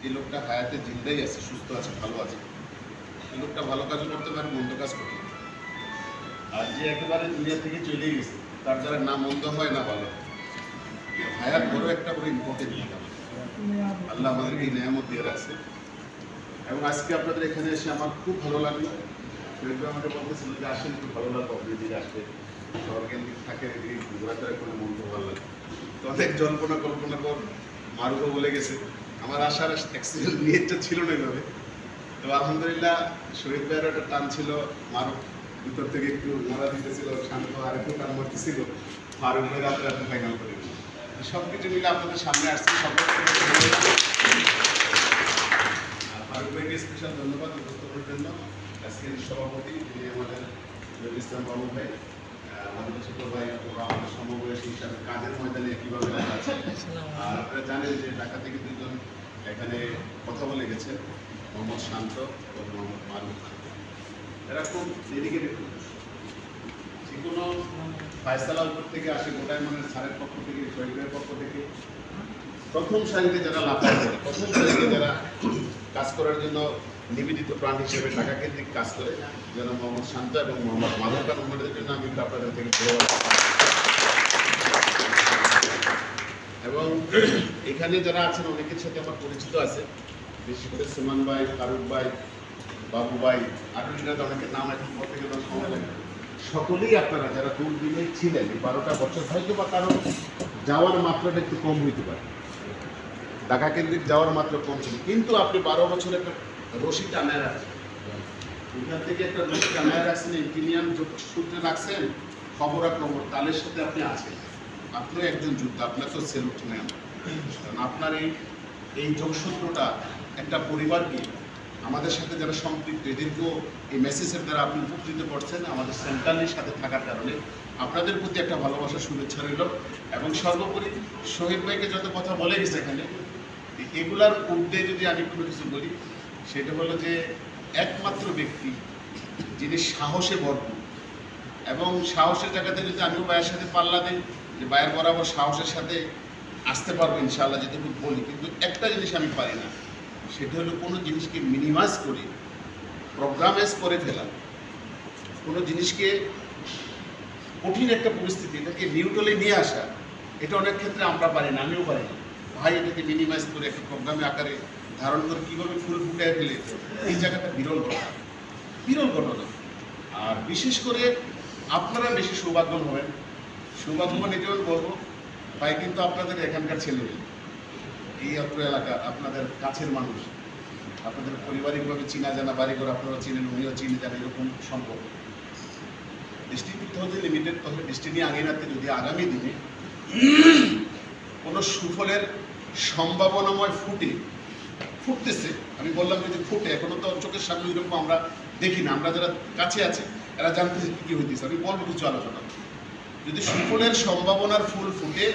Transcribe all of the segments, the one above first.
যে লোকটা হায়াতে জিন্দাই আছে, সুস্থ আছে, ভালো আছে, এই লোকটা ভালো কাজও করতে পারে, মন্দ কাজ করতে পারে। আর যে একেবারে দুনিয়া থেকে চলে গেছে, তার দ্বারা না মন্দ হয় না ভালো। হায়াত বড় একটা বড় ইম্পর্টেন্ট দিক। আল্লাহ আমাদেরকে এই নিয়ামত দিয়ে রাখছে। এবং আজকে আপনাদের এখানে এসে আমার খুব ভালো লাগলো। শহীদ আমাকে বলতেছিল যে আসেন, খুব ভালো লাগলো আপনি দিকে আসলে শহর কেন্দ্রিক থাকে, এদিকে ঘোরাফেরা করে মন খুব ভালো লাগে। তো অনেক কল্পনা পর মারুফও বলে গেছে, আমার আসার অ্যাক্সিডেন্ট নিয়েটা ছিল না এইভাবে। তো আলহামদুলিল্লাহ শহীদ ভাইয়ের একটা টান ছিল, মারুফ ভিতর থেকে একটু মরা দিতেছিল, শান্ত আর একটু টান মারতেছিল, মারুফ ভাই রাতে ফাইনাল করে দিল। সব কিছু মিলে আপনাদের সামনে আসছে। ফারুক ভাইকে স্পেশাল ধন্যবাদ উপস্থাপনের জন্য। আজকের সভাপতি যিনি আমাদের ইসলাম বাবু ভাই, আমাদের ছোট ভাই, আমাদের সমবয়সী হিসাবে কাজের ময়দানে কীভাবে লেখা আছে। আর আপনারা জানেন যে ঢাকা থেকে দুজন এখানে কথা বলে গেছেন, মোহাম্মদ শান্ত এবং মোহাম্মদ মারুফ। এরা খুব ডেডিকেটেড মানুষ। যে কোনো ফায়সালা উপর থেকে আসে, গোটায় মনের স্যারের পক্ষ থেকে, শহীদের পক্ষ থেকে প্রথম সারিতে যারা লাফায় করে, প্রথম সারিতে যারা কাজ করার জন্য নিবেদিত প্রাণ হিসেবে ঢাকা কেন্দ্রিক কাজ করে, যেন মোহাম্মদ শান্ত এবং মোহাম্মদ মারুফ খান ওনাদের জন্য আমি আপনাদের থেকে এবং এখানে যারা আছেন অনেকের সাথে আমার পরিচিত আছে, বিশেষ করে সুমান ভাই, ফারুক ভাই, বাবু ভাই, আরও অনেকের নাম এখন পর থেকে সময় লাগে। সকলেই আপনারা যারা দূরদিনে ছিলেন, এই 12টা বছর হয়তো বা কারণ যাওয়ার মাত্রাটা একটু কম হইতে পারে, ঢাকা কেন্দ্রিক যাওয়ার মাত্রা কম ছিল, কিন্তু আপনি 12 বছর একটা রশি টানায় রাখছেন, ওইখান থেকে একটা রশি টানায় রাখছেন, ইঞ্জিনিয়ার সূত্রে রাখছেন, খবরাখবর তালের সাথে আপনি আছেন। আপনিও একজন যোদ্ধা, আপনার তো সেলুট নেন। আপনার এই যোগসূত্রটা একটা পরিবারকে, আমাদের সাথে যারা সম্পৃক্ত, এদেরকেও এই মেসেজের দ্বারা আপনি উপকৃত করছেন। আমাদের সেন্ট্রালের সাথে থাকার কারণে আপনাদের প্রতি একটা ভালোবাসা, শুভেচ্ছা রইল। এবং সর্বোপরি শহীদ ভাইকে যত কথা বলে গেছে এখানে, এগুলার ঊর্ধ্বে যদি আমি কোনো কিছু বলি, সেটা হলো যে একমাত্র ব্যক্তি যিনি সাহসে ভরপুর, এবং সাহসের জায়গাতে যদি আমিও ভাইয়ের সাথে পাল্লা দিই, যে ভাইয়ের বরাবর সাহসের সাথে আসতে পারবো ইনশাআল্লাহ, যেটুকু বলি, কিন্তু একটা জিনিস আমি পারি না, সেটা হলো কোনো জিনিসকে মিনিমাইজ করে প্রোগ্রামাইজ করে ফেলা, কোনো জিনিসকে কঠিন একটা পরিস্থিতি এটাকে নিউট্রালে নিয়ে আসা, এটা অনেক ক্ষেত্রে আমরা পারি না, আমিও পারি না। ভাই এটাকে মিনিমাইজ করে একটা প্রোগ্রামে আকারে ধারণ করে কীভাবে ফুল ফুটায় ফেলে, এই জায়গাটা বিরল ঘটনা। আর বিশেষ করে আপনারা বেশি সৌভাগ্যবান হবেন। সৌভাগ্যবান এটাও বলবো, ভাই কিন্তু আপনাদের এখানকার ছেলে, এই অত্র এলাকা আপনাদের কাছের মানুষ, আপনাদের পারিবারিকভাবে চিনা জানা, বাড়িঘর আপনারা চিনেন, উনিও চিনে যান, এরকম সম্পর্ক। ডিস্ট্রিক্ট হাউস লিমিটেড তবে ডিস্ট্রিক্ট আঙিনাতে যদি আগামী দিনে কোনো সুফলের সম্ভাবনাময় ফুটতেছে, আমি বললাম যদি ফুটে, এখনো তো চোখের সামনে এরকম আমরা দেখি না, আমরা যারা কাছে আছি এরা জানতেছে কী হইতেছে, আমি বলবো কিছু আলোচনা। যদি সুফলের সম্ভাবনার ফুল ফুটে,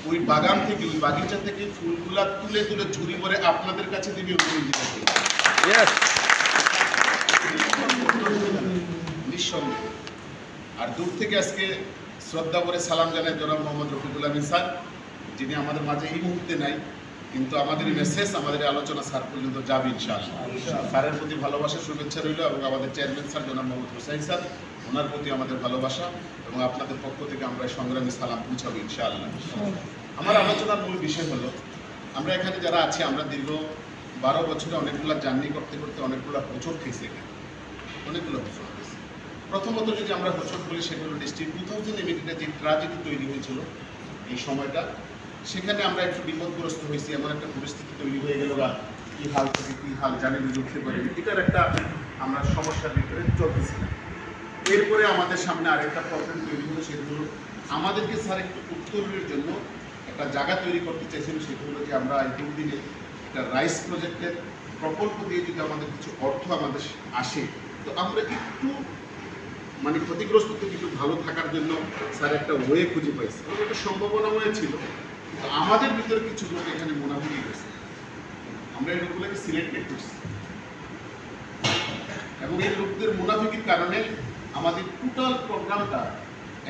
ওই বাগান থেকে, ওই বাগিচা থেকে ফুলগুলা তুলে তুলে ঝুড়ি করে আপনাদের কাছে দিবি নিঃসন্দেহ। আর দূর থেকে আজকে শ্রদ্ধা করে সালাম জানাই জনাব মোহাম্মদ রফিকুল আমিন স্যার, যিনি আমাদের মাঝে এই মুহূর্তে নাই, কিন্তু আমাদের মেসেজ, আমাদের আলোচনা স্যার পর্যন্ত যাবে ইনশাআল্লাহ। স্যারের প্রতি ভালোবাসা, শুভেচ্ছা রইল। এবং আমাদের চেয়ারম্যান স্যার জনাব মোহাম্মদ হোসাইন স্যার, ওনার প্রতি আমাদের ভালোবাসা, এবং আপনাদের পক্ষ থেকে আমরা সংগ্রামী সালাম পৌঁছাবো ইনশাআল্লাহ। আমার আলোচনার মূল বিষয় হলো, আমরা এখানে যারা আছি, আমরা দীর্ঘ 12 বছরে অনেকগুলো জার্নি করতে করতে অনেকগুলো হোঁচট খেয়েছি, এখানে অনেকগুলো হোঁচট খেয়েছি। প্রথমত যদি আমরা হোঁচট বলি, সেটা হলো ডিস্ট্রিক্ট 2000 লিমিটেডে যে ট্র্যাজেডি তৈরি হয়েছিল, এই সময়টা, সেখানে আমরা একটু বিপদগ্রস্ত হয়েছি। এমন একটা পরিস্থিতি তৈরি হয়ে গেল, কী হাল থেকে কী হাল জানি উঠতে পারি, এটার একটা আমরা সমস্যার ভিতরে চলতেছিলাম। এরপরে আমাদের সামনে আরেকটা প্রবলেম তৈরি হলো, সেটা হলো আমাদেরকে স্যার একটু উত্তরের জন্য একটা জায়গা তৈরি করতে চাইছিল। সেটা হলো যে আমরা এই 2 দিনে একটা রাইস প্রজেক্টের প্রকল্প দিয়ে যদি আমাদের কিছু অর্থ আমাদের আসে, তো আমরা একটু মানে ক্ষতিগ্রস্ত থেকে একটু ভালো থাকার জন্য স্যার একটা ওয়ে খুঁজে পাইছি। একটা সম্ভাবনাময় ছিল, কিন্তু আমাদের ভিতরে কিছু লোক এখানে মুনাফিকি গেছে, আমরা এই লোকগুলোকে সিলেক্টেড করছি, এবং এই লোকদের মুনাফিকির কারণে আমাদের টোটাল প্রোগ্রামটা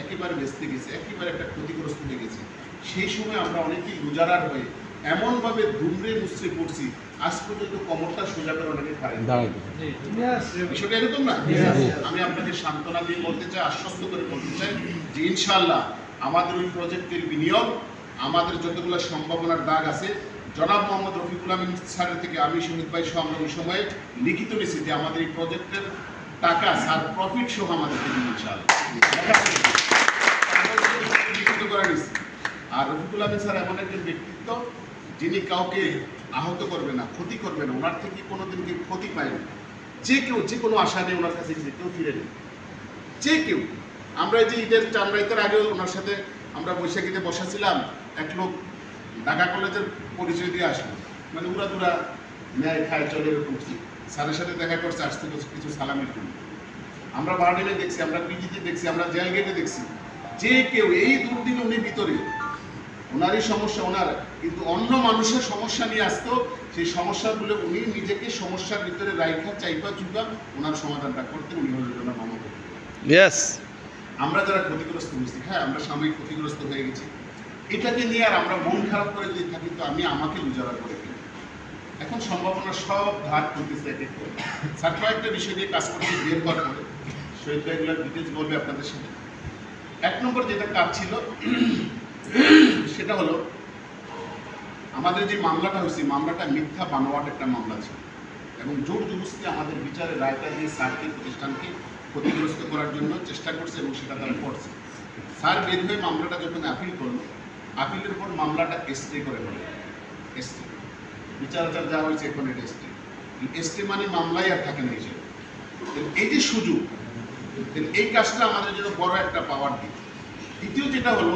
একেবারে বেঁচতে গেছে, একেবারে একটা ক্ষতিগ্রস্ত হয়ে গেছে। সেই সময় আমরা অনেকেই গুজারার হয়ে এমনভাবে দুমড়ে মুচড়ে পড়ছি, আজ পর্যন্ত কোমরটা সোজা করে অনেকে খায় বিষয়টা এরকম না। আমি আপনাকে সান্ত্বনা দিয়ে বলতে চাই, আশ্বস্ত করে বলতে চাই যে ইনশাআল্লাহ আমাদের ওই প্রজেক্টের বিনিয়োগ, আমাদের যতগুলো সম্ভাবনার দাগ আছে, জনাব মোহাম্মদ রফিকুল আমিন স্যারের থেকে আমি শহীদ ভাই সহ আমরা ওই সময়ে লিখিত নিয়েছি যে আমাদের এই প্রজেক্টের টাকা স্যার প্রফিট সহ আমাদের দেবেন ইনশাআল্লাহ, লিখিত করে নিয়েছি। আর রফিকুল আমিন স্যার এমন একজন ব্যক্তিত্ব যিনি কাউকে আহত করবে না, ক্ষতি করবে না, ওনার থেকে কোনোদিন কেউ ক্ষতি পায় না। যে কেউ যে কোনো আশা নেই ওনার কাছে যে কেউ ফিরে নেই, যে কেউ। আমরা এই যে ঈদের চামড়াইতের আগেও ওনার সাথে আমরা বৈশাখীতে বসাছিলাম, এক লোক ঢাকা কলেজের পরিচয় দিয়ে আসলো, মানে উড়া দুরা ন্যায় খায় চলে এরকম। স্যারের সাথে দেখা করছে, আসতে কিছু সালামের জন্য। আমরা বারডেলে দেখছি, আমরা পিজিতে দেখছি, আমরা জেল গেটে দেখছি, যে কেউ এই দুর্দিন উনি ভিতরে ওনারই সমস্যা ওনার, কিন্তু অন্য মানুষের সমস্যা নিয়ে আসতো, সেই সমস্যাগুলো উনি নিজেকে সমস্যার ভিতরে রাইখা চাইপা চুপা ওনার সমাধানটা করতে উনি হলেন ওনার মমতা। আমরা যারা ক্ষতিগ্রস্ত হয়েছি, হ্যাঁ আমরা সাময়িক ক্ষতিগ্রস্ত হয়ে গেছি, এটাকে নিয়ে আর আমরা মন খারাপ করে যদি থাকি তো আমি আমাকে লুজারা করে ফেলি। এখন সম্ভাবনা সব ঘাট করতেছে এক এক করে। স্যার কয়েকটা বিষয় নিয়ে কাজ করতে বের হওয়ার পরে শহীদ ভাইগুলোর ডিটেলস বলবে আপনাদের সাথে। এক নম্বর যেটা কাজ ছিল সেটা হলো আমাদের যে মামলাটা হয়েছে, মামলাটা মিথ্যা বানোয়াট একটা মামলা ছিল এবং জোর জবরদস্তি আমাদের বিচারের রায়টা দিয়ে স্যারকে প্রতিষ্ঠানকে ক্ষতিগ্রস্ত করার জন্য চেষ্টা করছে এবং সেটা তারা করছে। স্যার বের হয়ে মামলাটা যখন আপিল করলো, আপিলের উপর মামলাটা স্টে করে বলে, স্টে বিচার যা হয়েছে এখন এটা স্টে। স্টে মানে মামলাই আর থাকে না হিসেবে। এই যে সুযোগ, এই কাজটা আমাদের জন্য বড় একটা পাওয়ার দিক। দ্বিতীয় যেটা হলো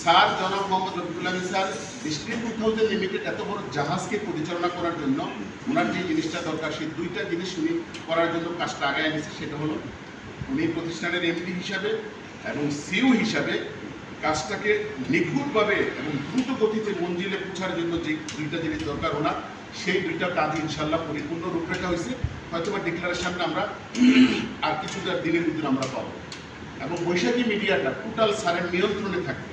স্যার জনাব মোহাম্মদ রফিকুল আমিন স্যার ডিস্ট্রিক্ট 2000 লিমিটেড এত বড় জাহাজকে পরিচালনা করার জন্য ওনার যে জিনিসটা দরকার, সেই দুইটা জিনিস উনি করার জন্য কাজটা আগায় এনেছে। সেটা হলো উনি প্রতিষ্ঠানের এমডি হিসাবে এবং সিইও হিসাবে কাজটাকে নিখুঁতভাবে এবং দ্রুত গতিতে মঞ্জিলে পৌঁছার জন্য যে দুইটা জিনিস দরকার ওনার, সেই দুইটা কাজ ইনশাল্লাহ পরিপূর্ণ রূপরেখা হয়েছে। হয়তো বা ডিক্লারেশনটা আমরা আর কিছুটা দিনের ভিতরে আমরা পাবো। এবং বৈশাখী মিডিয়াটা টোটাল স্যারের নিয়ন্ত্রণে থাকে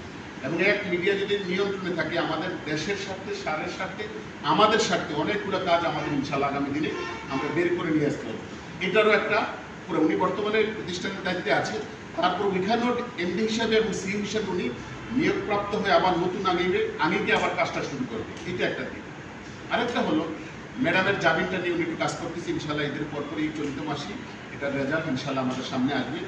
এবং এক মিডিয়া যদি নিয়ন্ত্রণে থাকে আমাদের দেশের স্বার্থে, সারের স্বার্থে, আমাদের স্বার্থে অনেকগুলো কাজ আমাদের ইনশাল্লাহ আগামী দিনে আমরা বের করে নিয়ে আসতে হবে। এটারও একটা পুরো উনি বর্তমানে প্রতিষ্ঠানের দায়িত্বে আছে, তারপর ওইখানেও এমডি হিসাবে এবং সিইও হিসাবে উনি নিয়োগপ্রাপ্ত হয়ে আবার নতুন আঙিকে আবার কাজটা শুরু করবে। এটা একটা দিক। আরেকটা হলো ম্যাডামের জামিনটা নিয়ে উনি একটু কাজ করতেছি ইনশাল্লাহ ঈদের পরপর এই 14 মাসে এটার রেজাল্ট ইনশাল্লাহ আমাদের সামনে আসবে।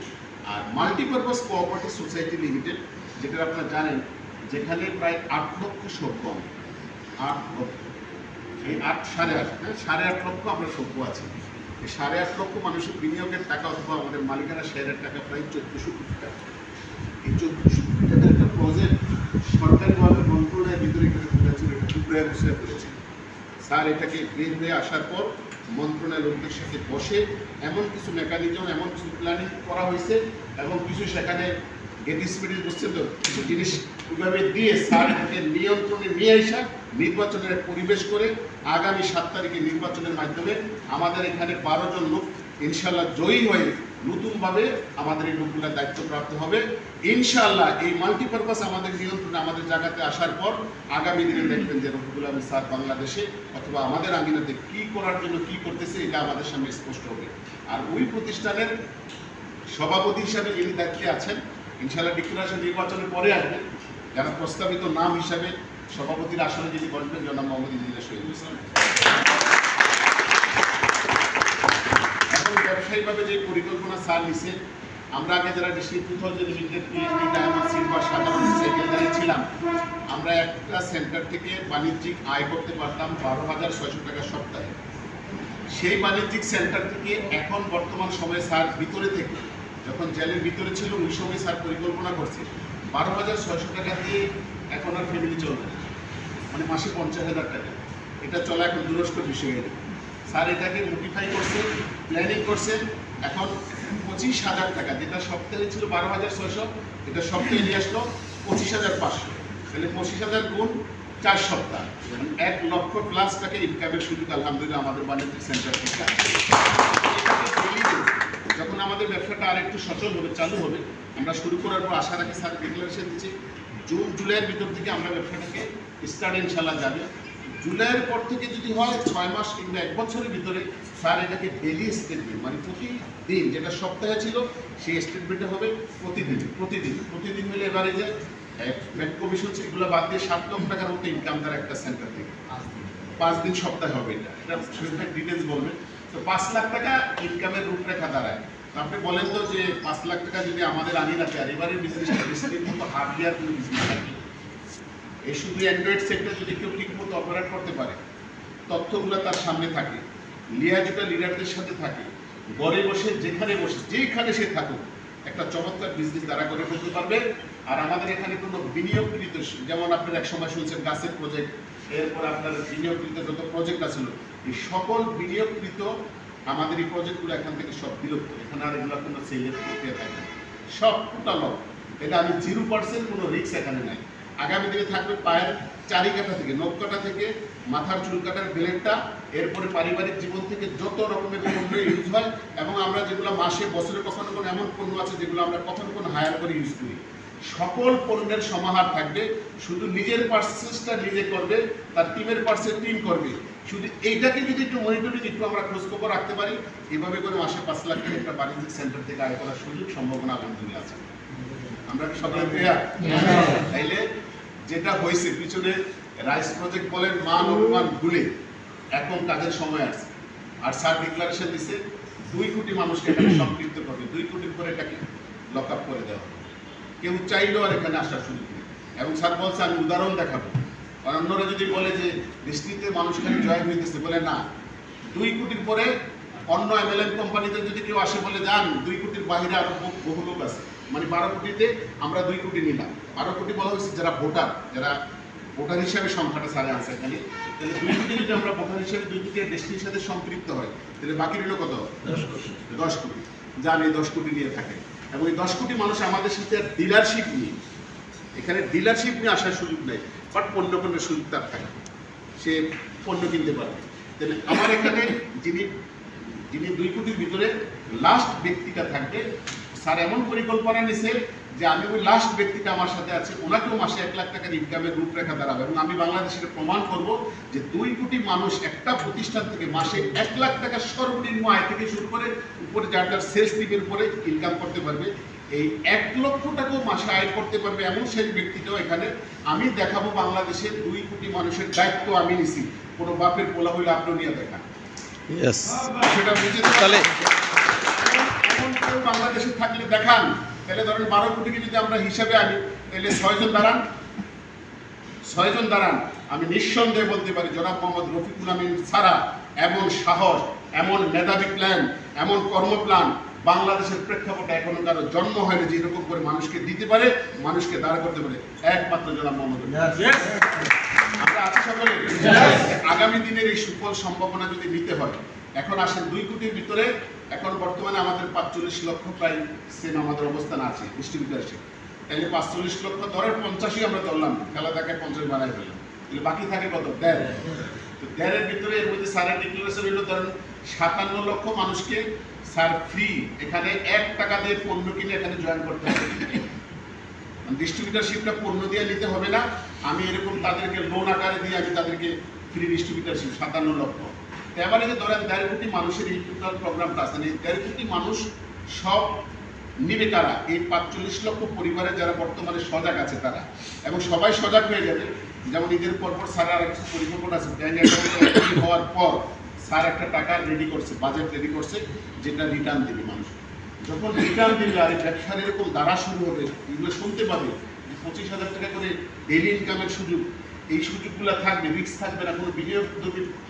আর মাল্টিপারপাস কোঅপারেটিভ সোসাইটি লিমিটেড, যেটা আপনারা জানেন, যেখানে প্রায় 8 লক্ষ সভ্য, 8 লক্ষ, এই 8.5 লক্ষ আমরা সভ্য আছি। এই 8.5 লক্ষ মানুষের বিনিয়োগের টাকা অথবা আমাদের মালিকানা শেয়ারের টাকা প্রায় 1400 কোটি টাকা। এই 1400 কোটি টাকার একটা প্রজেক্ট সরকারিভাবে মন্ত্রণালয়ের ভিতরে এখানে করেছিল, এটা টুকরায় বসে করেছে। স্যার এটাকে বের হয়ে আসার পর মন্ত্রণালয়ের লোকদের সাথে বসে এমন কিছু মেকানিজম, এমন কিছু প্ল্যানিং করা হয়েছে এবং কিছু সেখানে গেট স্পিডে বসছে তো কিছু জিনিস ওইভাবে দিয়ে স্যার এটাকে নিয়ন্ত্রণে নিয়ে আসা, নির্বাচনের পরিবেশ করে আগামী 7 তারিখে নির্বাচনের মাধ্যমে আমাদের এখানে 12 জন লোক ইনশাল্লাহ জয়ী হয়ে নতুনভাবে আমাদের এই লোকগুলোর দায়িত্বপ্রাপ্ত হবে ইনশাআল্লাহ। এই মাল্টিপারপাস আমাদের নিয়ন্ত্রণে আমাদের জায়গাতে আসার পর আগামী দিনে দেখবেন যে রফিকুল আমিন স্যার বাংলাদেশে অথবা আমাদের আঙ্গিনাতে কী করার জন্য কী করতেছে এটা আমাদের সামনে স্পষ্ট হবে। আর ওই প্রতিষ্ঠানের সভাপতি হিসাবে যিনি দায়িত্বে আছেন ইনশাআল্লাহ ডিক্লারেশন নির্বাচনের পরে আসবেন, যারা প্রস্তাবিত নাম হিসাবে সভাপতির আসনে যিনি বসবেন জনাব মোহাম্মদ ইঞ্জিনিয়ার শহীদুল ইসলাম। এখন ব্যবসায়িকভাবে যে পরিকল্পনা স্যার নিছে, আমরা আগে যারা district 2000 limited PhD diamond silver সাধারণ সাইকেলদারি ছিলাম, আমরা একটা সেন্টার থেকে বাণিজ্যিক আয় করতে পারতাম 12,600 টাকা সপ্তাহে। সেই বাণিজ্যিক সেন্টার থেকে এখন বর্তমান সময়ে স্যার ভিতরে থেকে যখন জেলের ভিতরে ছিল ওই সময় স্যার পরিকল্পনা করছে 12,600 টাকা দিয়ে এখন আর ফ্যামিলি চলবে না, মানে মাসে 50,000 টাকা। এটা চলা এখন দুরস্ত বিষয় হয়ে যাবে। স্যার এটাকে মডিফাই করছে, প্ল্যানিং করছে, এখন 25,000 টাকা, যেটা সপ্তাহে ছিল 12,600, এটা সপ্তাহে নিয়ে আসলো 25,500। তাহলে 25,000 গুণ 4 সপ্তাহ, 1 লক্ষ প্লাস টাকা ইনকামের সুযোগ আলহামদুলিল্লাহ আমাদের বাণিজ্যিক সেন্টার থেকে আছে। যখন আমাদের ব্যবসাটা আর একটু সচল হবে, চালু হবে, আমরা শুরু করার পর আশা রাখি স্যার ডিক্লারেশন দিচ্ছি জুন জুলাইয়ের ভিতর থেকে আমরা ব্যবসাটাকে স্টার্ট ইনশাল্লাহ যাবে। জুলাইয়ের পর থেকে যদি হয় 6 মাস কিংবা 1 বছরের ভিতরে স্যার এটাকে ডেলি স্টেটমেন্ট মানে প্রতিদিন যেটা সপ্তাহে ছিল সেই স্টেটমেন্টটা হবে প্রতিদিন হলে এবারে যে ভ্যাট কমিশন সেগুলো বাদ দিয়ে 7 লক্ষ টাকার মতো ইনকাম তার একটা সেন্টার থেকে 5 দিন সপ্তাহে হবে এটা শহীদ ডিটেলস বলবেন। তো 5 লাখ টাকা ইনকামের রূপরেখা দাঁড়ায়। আপনি বলেন তো যে 5 লাখ টাকা যদি আমাদের আনি রাখে আর এবারের বিজনেসটা বেসিকের মতো হার্ডওয়্যার কোনো বিজনেস থাকে এই শুধু অ্যান্ড্রয়েড সেক্টর যদি কেউ ঠিক মতো অপারেট করতে পারে তথ্যগুলো তার সামনে থাকে লিয়াজুটা লিডারদের সাথে থাকে ঘরে বসে যেখানে সে থাকুক একটা চমৎকার বিজনেস দ্বারা করে ফেলতে পারবে। আর আমাদের এখানে কোনো বিনিয়োগকৃত যেমন আপনার এক সময় শুনছেন গাছের প্রজেক্ট এরপর আপনার বিনিয়োগকৃত যত প্রজেক্ট আছিল এই সকল বিনিয়োগকৃত আমাদের এই প্রজেক্টগুলো এখান থেকে সব বিলুপ্ত। এখানে আর এগুলো কোনো সেলের প্রক্রিয়া থাকে না, সব টোটাল এটা আমি 0% কোনো রিস্ক এখানে নাই। আগামী দিনে থাকবে পায়ের চারি কাটা থেকে নখ কাটা থেকে মাথার চুল কাটার ব্লেডটা, এরপরে পারিবারিক জীবন থেকে যত রকমের পণ্য ইউজ হয় এবং আমরা যেগুলো মাসে বছরে কখনো কোনো এমন পণ্য আছে যেগুলো আমরা কখনো কোনো হায়ার করে ইউজ করি, সকল পণ্যের সমাহার থাকবে। শুধু নিজের পার্সেসটা নিজে করবে, তার টিমের পার্সেস টিম করবে। শুধু এইটাকে যদি একটু মনিটরিং একটু আমরা খোঁজখবর রাখতে পারি, এভাবে করে মাসে 5 লাখ টাকা একটা বাণিজ্যিক সেন্টার থেকে আয় করার সুযোগ সম্ভাবনা আলহামদুলিল্লাহ আছে। আমরা কি সকলে প্রিয়া? তাইলে যেটা হয়েছে পিছনে রাইস প্রজেক্ট বলেন মান অভিমান ভুলে এখন কাজের সময় আছে। আর স্যার ডিক্লারেশন দিচ্ছে 2 কোটি মানুষকে এখানে সম্পৃক্ত করবে, 2 কোটির পরে এটাকে লক আপ করে দেওয়া হবে। কেউ চাইলেও আর এখানে আসার সুযোগ নেই। এবং স্যার বলছে আমি উদাহরণ দেখাবো। অন্যরা যদি বলে যে দৃষ্টিতে মানুষ খালি জয়েন হইতেছে, বলে না, 2 কোটির পরে অন্য এমএলএম কোম্পানিতে যদি কেউ আসে বলে যান 2 কোটির বাইরে আরো বহু লোক আছে। মানে 12 কোটিতে আমরা 2 কোটি নিলাম, 12 কোটি বলা হয়েছে যারা ভোটার হিসাবে সংখ্যাটা সারে আছে এখানে। তাহলে 2 কোটি যদি আমরা ভোটার হিসাবে 2 কোটি দেশটির সাথে সম্পৃক্ত হয় তাহলে বাকি রইল কত? 10 কোটি। যান এই 10 কোটি নিয়ে থাকে এবং এই 10 কোটি মানুষ আমাদের সাথে ডিলারশিপ নিয়ে এখানে ডিলারশিপ নিয়ে আসার সুযোগ নেই, বাট পণ্য কেনার সুযোগ তার থাকে, সে পণ্য কিনতে পারবে। তাহলে আমার এখানে যিনি 2 কোটির ভিতরে লাস্ট ব্যক্তিটা থাকবে, স্যার এমন পরিকল্পনা নিছে যে আমি ওই লাস্ট ব্যক্তিটা আমার সাথে আছে, ওনাকেও মাসে 1 লাখ টাকার ইনকামের রূপরেখা দাঁড়াবে এবং আমি বাংলাদেশের প্রমাণ করব যে 2 কোটি মানুষ একটা প্রতিষ্ঠান থেকে মাসে 1 লাখ টাকা সর্বনিম্ন আয় থেকে শুরু করে উপরে যার সেলস টিমের উপরে ইনকাম করতে পারবে। এই 1 লক্ষ টাকাও মাসে আয় করতে পারবে এমন সেই ব্যক্তিটাও এখানে আমি দেখাবো। বাংলাদেশের 2 কোটি মানুষের দায়িত্ব আমি নিছি, কোনো বাপের পোলা হইলে আপনি নিয়ে দেখান সেটা বুঝে তাহলে এমন কেউ বাংলাদেশে থাকলে দেখান। তাহলে ধরেন 12 কোটিকে যদি আমরা হিসাবে আনি তাহলে 6 জন দাঁড়ান। আমি নিঃসন্দেহে বলতে পারি জনাব মোহাম্মদ রফিকুল আমিন ছাড়া এমন সাহস, এমন মেধাবী প্ল্যান, এমন কর্মপ্ল্যান বাংলাদেশের প্রেক্ষাপটে এখনো কারো জন্ম হয়নি যে এরকম করে মানুষকে দিতে পারে, মানুষকে দাঁড় করতে পারে, একমাত্র জনাব মোহাম্মদ। আমরা আছি সকলে। আগামী দিনের এই সুফল সম্ভাবনা যদি নিতে হয়, এখন আসেন 2 কোটির ভিতরে এখন বর্তমানে আমাদের 45 লক্ষ প্রায় সেম আমাদের অবস্থান আছে ডিস্ট্রিবিউটারশিপ। তাহলে 45 লক্ষ ধরার 50ই আমরা ধরলাম, খেলা থাকে 50 বানাই ফেললাম, তাহলে বাকি থাকে কত? 1.5। তো 1.5-এর ভিতরে এর মধ্যে স্যারের ডিক্লারেশন হলো ধরেন 57 লক্ষ মানুষকে স্যার ফ্রি এখানে 1 টাকা দিয়ে পণ্য কিনে এখানে জয়েন করতে হবে। ডিস্ট্রিবিউটারশিপটা পণ্য দিয়ে নিতে হবে না, আমি এরকম তাদেরকে লোন আকারে দিয়ে আমি তাদেরকে ফ্রি ডিস্ট্রিবিউটারশিপ 57 লক্ষ। এবারে যে ধরেন 1.5 কোটি মানুষের এই টোটাল প্রোগ্রামটা আছে, 1.5 কোটি মানুষ সব নিবে কারা? এই 45 লক্ষ পরিবারের যারা বর্তমানে সজাগ আছে তারা, এবং সবাই সজাগ হয়ে যাবে। যেমন ঈদের পরপর স্যার আর কিছু পরিকল্পনা আছে, ব্যাংক অ্যাকাউন্টে হওয়ার পর স্যার একটা টাকা রেডি করছে, বাজেট রেডি করছে, যেটা রিটার্ন দেবে মানুষ। যখন রিটার্ন দিলে আর ব্যবসার এরকম দ্বারা শুরু হবে, এগুলো শুনতে পাবে যে 25,000 টাকা করে ডেইলি ইনকামের সুযোগ, এই সুযোগগুলো থাকবে, রিস্ক থাকবে না, কোনো বিনিয়োগ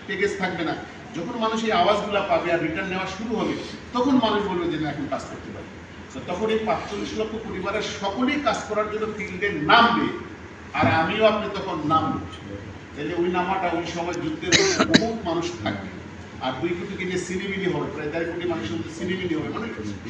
প্যাকেজ থাকবে না। যখন মানুষ এই আওয়াজগুলো পাবে আর রিটার্ন নেওয়া শুরু হবে, তখন মানুষ বলবে যে না এখন কাজ করতে পারবে। তখন এই 45 লক্ষ পরিবারের সকলেই কাজ করার জন্য ফিল্ডে নামবে, আর আমিও আপনি তখন নামবো। তাহলে ওই নামাটা ওই সময় যুদ্ধের বহু মানুষ থাকবে, আর 2 কোটি কিনে সিনেমিনি হবে, প্রায় 1.5 কোটি মানুষের মধ্যে সিনেমিনি হবে, মানে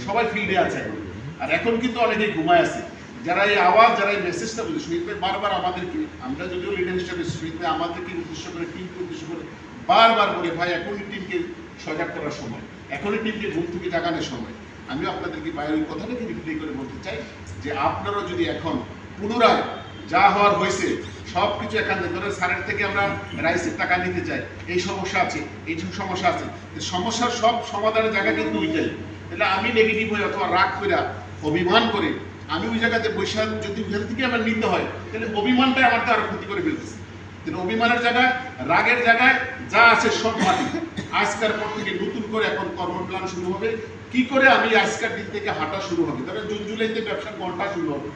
সবাই ফিল্ডে আছে এখন। আর এখন কিন্তু অনেকেই ঘুমায় আছে, যারা এই আওয়াজ, যারা এই মেসেজটা বলে শহীদ ভাই বারবার আমাদেরকে, আমরা যদিও লিডার হিসেবে শহীদ ভাই আমাদেরকে উদ্দেশ্য করে, টিমকে উদ্দেশ্য করে বারবার বলে ভাই এখনই টিমকে সজাগ করার সময়, এখনই টিমকে ঘুম থেকে জাগানোর সময়। আমিও আপনাদেরকে বাইরের কথাটাকে রিপ্লাই করে বলতে চাই যে আপনারাও যদি এখন পুনরায় যা হওয়ার হয়েছে সব কিছু এখান থেকে ধরেন স্যারের থেকে আমরা রাইসের টাকা নিতে চাই, এই সমস্যা আছে, এই সমস্যা আছে, সমস্যার সব সমাধানের জায়গা কিন্তু ওইটাই। তাহলে আমি নেগেটিভ হয়ে অথবা রাগ করে অভিমান করে আমি ওই জায়গাতে বৈশাখ যদি ওইখান থেকে আমার নিতে হয়, তাহলে অভিমানটাই আমার তো আরো ক্ষতি করে ফেলতেছে। কিন্তু অভিমানের জায়গায়, রাগের জায়গায় যা আছে সব মাটি। আজকের পর থেকে নতুন করে এখন কর্মপ্ল্যান শুরু হবে, কি করে আমি আজকের দিন থেকে হাঁটা শুরু হবে। ধরেন জুন জুলাইতে ব্যবসার ঘন্টা শুরু হবে,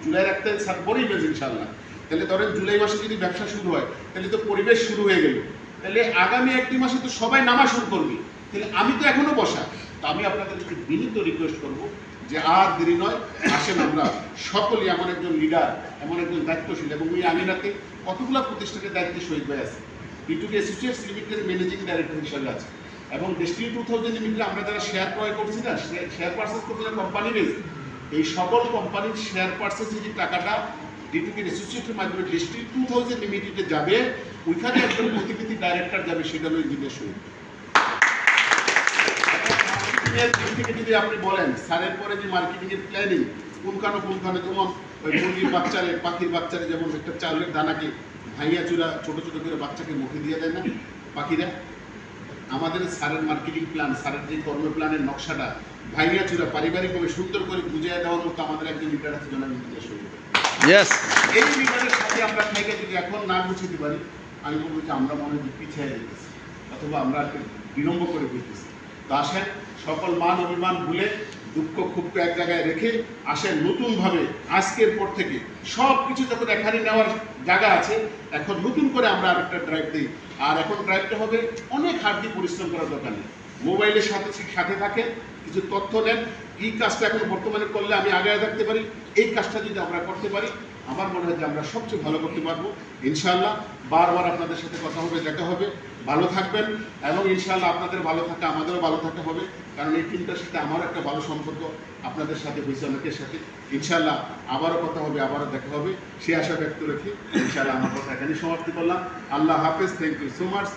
জুলাইয়ের 1 তারিখ স্যার পরেই বেশ ইনশাল্লাহ। তাহলে ধরেন জুলাই মাসে যদি ব্যবসা শুরু হয়, তাহলে তো পরিবেশ শুরু হয়ে গেল। তাহলে আগামী 1-2 মাসে তো সবাই নামা শুরু করবে, তাহলে আমি তো এখনো বসা। তো আমি আপনাদেরকে বিনীত রিকোয়েস্ট করবো যে আর দেরি নয়, আসেন আমরা সকলেই এমন একজন লিডার, এমন একজন দায়িত্বশীল, এবং ওই আমিনাতে কতগুলো প্রতিষ্ঠানের দায়িত্বে শহীদ ভাই আছে। B2B associates limited managing director হিসাবে আছে, এবং ডেস্টিনি 2000 লিমিটেড আমরা যারা শেয়ার ক্রয় করছি না, শেয়ার পারচেজ করছি না কোম্পানি বেস, এই সকল কোম্পানির শেয়ার পারচেজের যে টাকাটা B2B অ্যাসোসিয়েটের মাধ্যমে ডেস্টিনি 2000 লিমিটেডে যাবে, ওইখানে একজন প্রতিনিধি ডাইরেক্টর যাবে, সেটা হলো ইঞ্জিনিয়ার শহীদ। থেকে যদি আপনি বলেন স্যারের পরে যে মার্কেটিং এর প্ল্যানিং কোনখানে যেমন মুরগির বাচ্চারে, পাখির বাচ্চারে যেমন একটা চাউলের দানাকে ভাইয়া চূড়া ছোট ছোট করে বাচ্চাকে মুখে দিয়ে দেয় না পাখিরা, আমাদের স্যারের মার্কেটিং প্ল্যান, স্যারের যে কর্ম প্ল্যানের নকশাটা ভাইয়া চূড়া পারিবারিকভাবে সুন্দর করে বুঝিয়ে দেওয়ার মতো আমাদের একজন লিডার আছে, জনাব ইঞ্জিনিয়ার শহীদ। এই লিডারের সাথে আমরা থেকে যদি এখন না বুঝতে পারি, আমি বলবো যে আমরা মনে হয় পিছিয়ে যেতেছি, অথবা আমরা বিলম্ব করে ফেলতেছি। তো আসেন সকল মান অভিমান ভুলে, দুঃখ ক্ষুব্ধ এক জায়গায় রেখে আসেন নতুনভাবে আজকের পর থেকে সব কিছু যখন এখানে নেওয়ার জায়গা আছে, এখন নতুন করে আমরা আরেকটা ড্রাইভ দিই। আর এখন ড্রাইভটা হবে অনেক হার্দি পরিশ্রম করার দরকার নেই, মোবাইলের সাথে থাকেন, কিছু তথ্য নেন, এই কাজটা এখন বর্তমানে করলে আমি আগে থাকতে পারি, এই কাজটা যদি আমরা করতে পারি, আমার মনে হয় যে আমরা সবচেয়ে ভালো করতে পারবো ইনশাআল্লাহ। বারবার আপনাদের সাথে কথা হবে, দেখা হবে, ভালো থাকবেন, এবং ইনশাআল্লাহ আপনাদের ভালো থাকা আমাদেরও ভালো থাকতে হবে, কারণ এই টিমটার সাথে আমারও একটা ভালো সম্পর্ক আপনাদের সাথে হয়েছে, অনেকের সাথে। ইনশাআল্লাহ আবারও কথা হবে, আবারও দেখা হবে, সে আশা ব্যক্ত রেখে ইনশাআল্লাহ আমার কথা এখানেই সমাপ্তি করলাম। আল্লাহ হাফেজ, থ্যাংক ইউ সো মাচ।